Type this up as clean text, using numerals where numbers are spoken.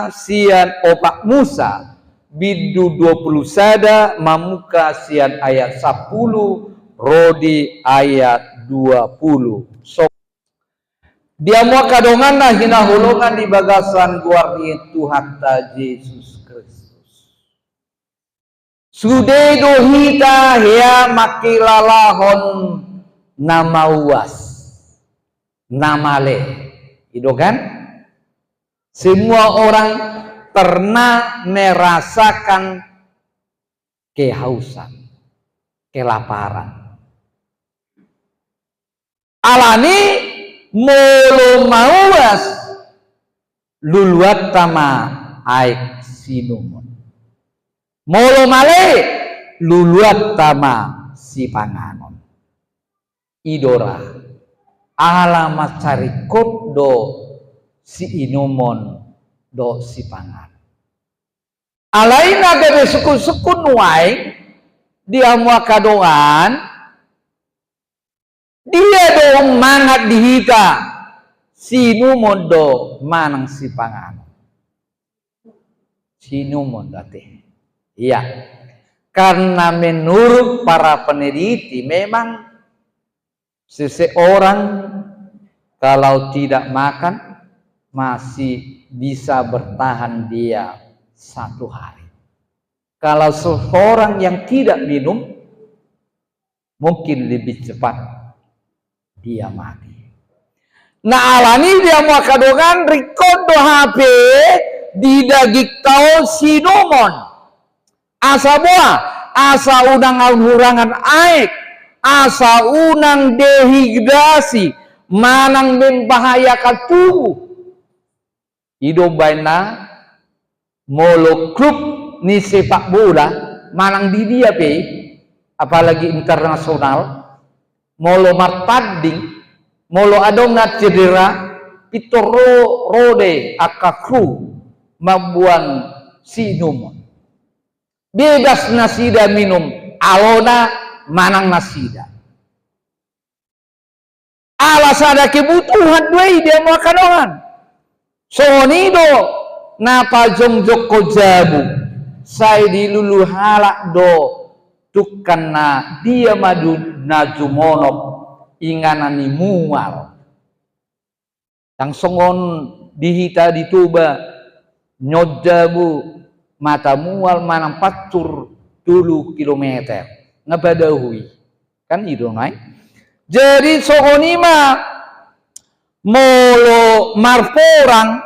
sian opak Musa bidu 20 sada mamuka sian ayat 10 rodi ayat 20. So dia mau kadongan nah hina hulungan di bagasan guardi Tuhan ta Yesus Kristus. Sude dohita hea makilalahon nama uas nama le. Itu kan? Semua orang pernah merasakan kehausan, kelaparan. Alani molo mauas luluat tama aik sinumon. Molo male luluat tama si panganon. Idora alamat cari do si inumon do si pangan. Alaina bebe sukun-sukun wae dia mua kadoan dia dong mangat dihita si inumon do manang si pangan. Si inumon dati. Iya. Karena menurut para peneliti memang seseorang kalau tidak makan masih bisa bertahan dia 1 hari. Kalau seorang yang tidak minum mungkin lebih cepat dia mati. Nah alani dia mau kadongan rikodo HP di daging tahun sinumon. Asa buah, asa unang hurangan air, asa unang dehidrasi, manang membahayakan tubuh. Hidup baina molo klub ni sepak bola manang di dia pe apalagi internasional molo martanding molo adonga cedera pitoro rode akakru mabuan sinum bebas nasida minum alona manang nasida alasada kebutuhan doi dia mau kadongan. Sonido napa jongjok ko jabu saya dilulu halak do tukana dia madu najumonop inganani mual yang songon dihita dituba nyojabu mata mual manang patur 10 kilometer ngabadahui kan itu ngai jadi songonima molo marporang